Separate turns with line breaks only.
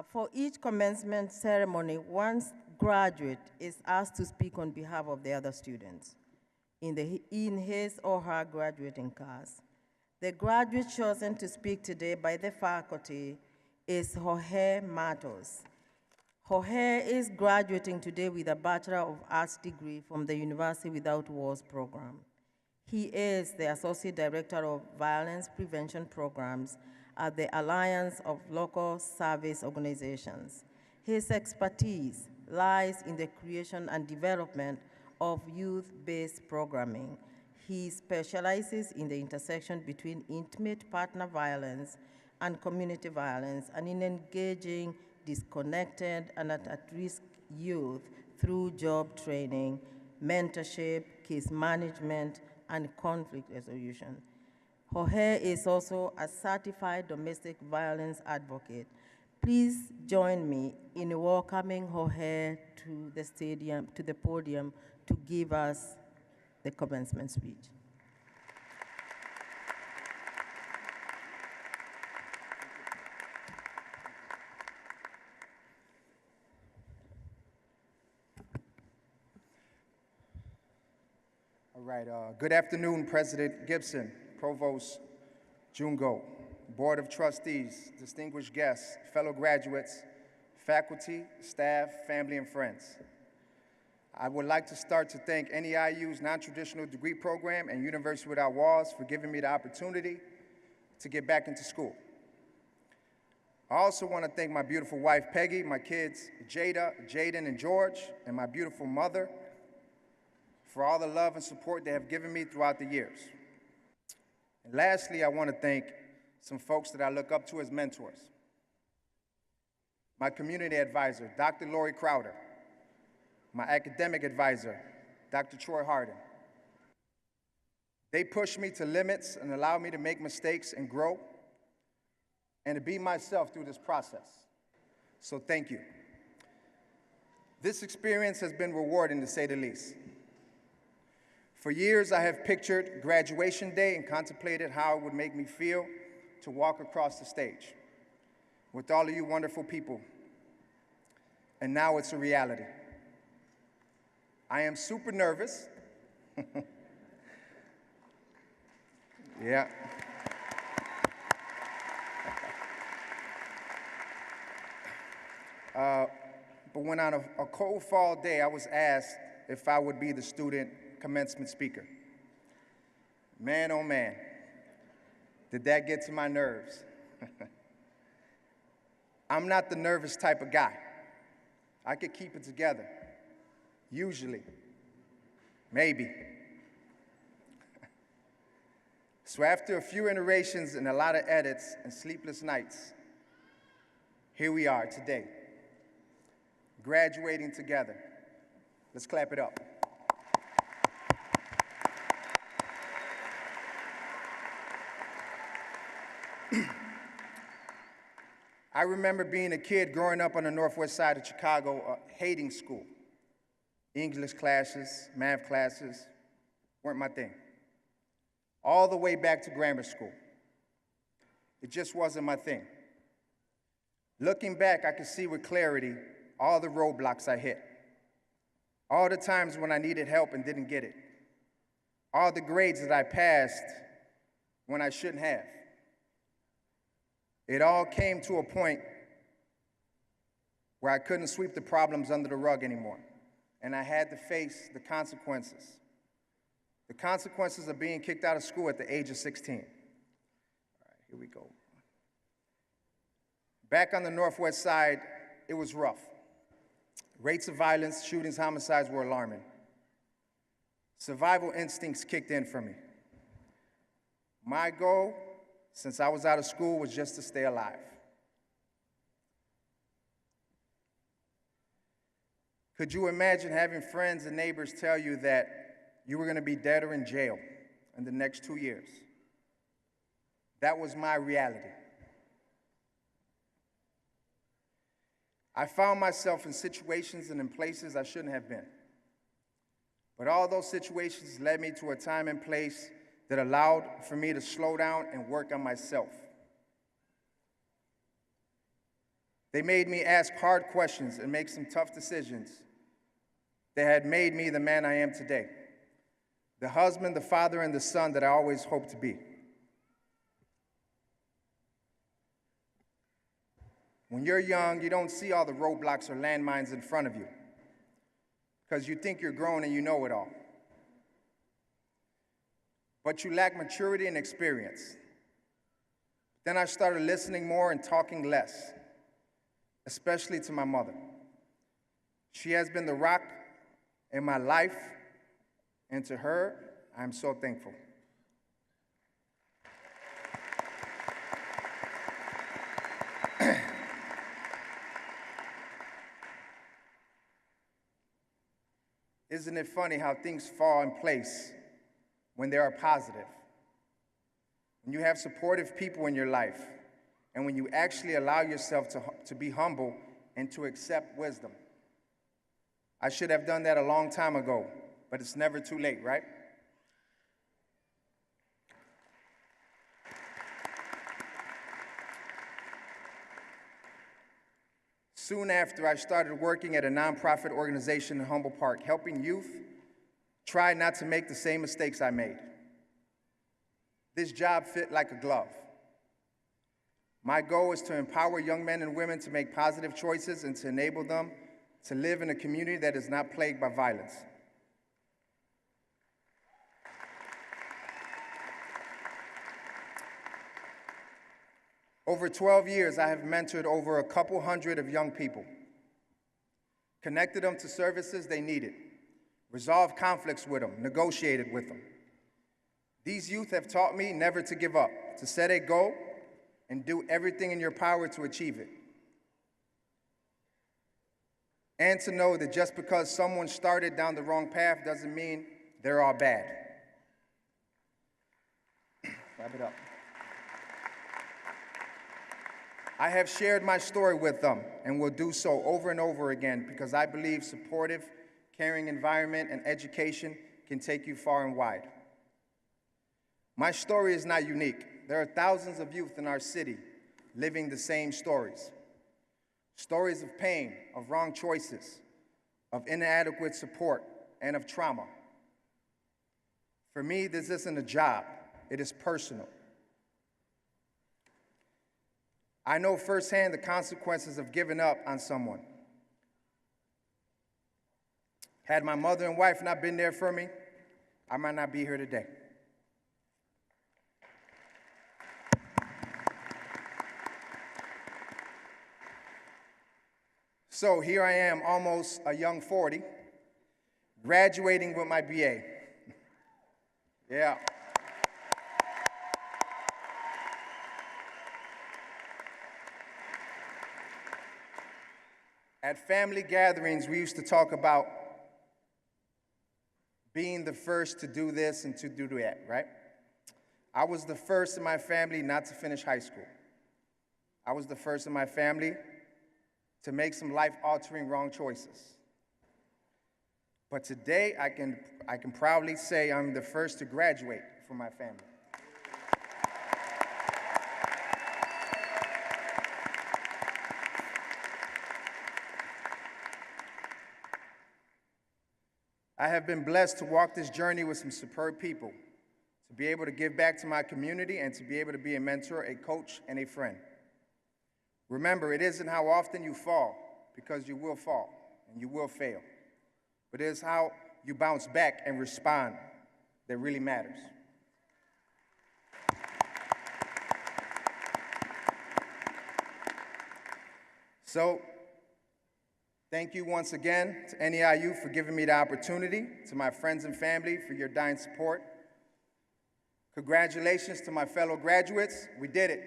For each commencement ceremony, one graduate is asked to speak on behalf of the other students in his or her graduating class. The graduate chosen to speak today by the faculty is Jorge Matos. Jorge is graduating today with a Bachelor of Arts degree from the University Without Walls program. He is the Associate Director of Violence Prevention Programs at the Alliance of Local Service Organizations. His expertise lies in the creation and development of youth-based programming. He specializes in the intersection between intimate partner violence and community violence, and in engaging disconnected and at-risk youth through job training, mentorship, case management, and conflict resolution. Jorge is also a certified domestic violence advocate. Please join me in welcoming Jorge to the podium to give us the commencement speech.
All right, good afternoon, President Gibson, Provost Jungo, Board of Trustees, distinguished guests, fellow graduates, faculty, staff, family, and friends. I would like to start to thank NEIU's non-traditional degree program and University Without Walls for giving me the opportunity to get back into school. I also want to thank my beautiful wife, Peggy, my kids, Jada, Jaden, and George, and my beautiful mother for all the love and support they have given me throughout the years. And lastly, I want to thank some folks that I look up to as mentors. My community advisor, Dr. Lori Crowder. My academic advisor, Dr. Troy Harden. They push me to limits and allow me to make mistakes and grow and to be myself through this process. So thank you. This experience has been rewarding, to say the least. For years, I have pictured graduation day and contemplated how it would make me feel to walk across the stage with all of you wonderful people. And now it's a reality. I am super nervous. Yeah. But when on a cold fall day, I was asked if I would be the student commencement speaker. Man, oh man, did that get to my nerves. I'm not the nervous type of guy. I could keep it together. Usually, maybe. So after a few iterations and a lot of edits and sleepless nights, here we are today, graduating together. Let's clap it up. I remember being a kid growing up on the northwest side of Chicago, hating school. English classes, math classes weren't my thing. All the way back to grammar school. It just wasn't my thing. Looking back, I could see with clarity all the roadblocks I hit. All the times when I needed help and didn't get it. All the grades that I passed when I shouldn't have. It all came to a point where I couldn't sweep the problems under the rug anymore. And I had to face the consequences. The consequences of being kicked out of school at the age of 16. All right, here we go. Back on the northwest side, it was rough. Rates of violence, shootings, homicides were alarming. Survival instincts kicked in for me. My goal, since I was out of school, was just to stay alive. Could you imagine having friends and neighbors tell you that you were going to be dead or in jail in the next 2 years? That was my reality. I found myself in situations and in places I shouldn't have been. But all those situations led me to a time and place that allowed for me to slow down and work on myself. They made me ask hard questions and make some tough decisions that had made me the man I am today, the husband, the father, and the son that I always hoped to be. When you're young, you don't see all the roadblocks or landmines in front of you because you think you're grown and you know it all. But you lack maturity and experience. Then I started listening more and talking less, especially to my mother. She has been the rock in my life, and to her, I'm so thankful. Isn't it funny how things fall in place when they are positive? When you have supportive people in your life, and when you actually allow yourself to be humble and to accept wisdom. I should have done that a long time ago, but it's never too late, right? Soon after, I started working at a nonprofit organization in Humboldt Park, helping youth try not to make the same mistakes I made. This job fit like a glove. My goal is to empower young men and women to make positive choices and to enable them to live in a community that is not plagued by violence. Over 12 years, I have mentored over a couple hundred of young people, connected them to services they needed, resolved conflicts with them, negotiated with them. These youth have taught me never to give up, to set a goal and do everything in your power to achieve it. And to know that just because someone started down the wrong path doesn't mean they're all bad. Wrap it up. I have shared my story with them and will do so over and over again because I believe supportive, caring environment and education can take you far and wide. My story is not unique. There are thousands of youth in our city living the same stories. Stories of pain, of wrong choices, of inadequate support, and of trauma. For me, this isn't a job. It is personal. I know firsthand the consequences of giving up on someone. Had my mother and wife not been there for me, I might not be here today. So here I am, almost a young 40, graduating with my BA. Yeah. At family gatherings, we used to talk about being the first to do this and to do that, right? I was the first in my family not to finish high school. I was the first in my family to make some life-altering wrong choices. But today, I can proudly say I'm the first to graduate from my family. I have been blessed to walk this journey with some superb people, to be able to give back to my community and to be able to be a mentor, a coach, and a friend. Remember, it isn't how often you fall, because you will fall and you will fail, but it is how you bounce back and respond that really matters. So, thank you once again to NEIU for giving me the opportunity, to my friends and family for your dying support. Congratulations to my fellow graduates. We did it.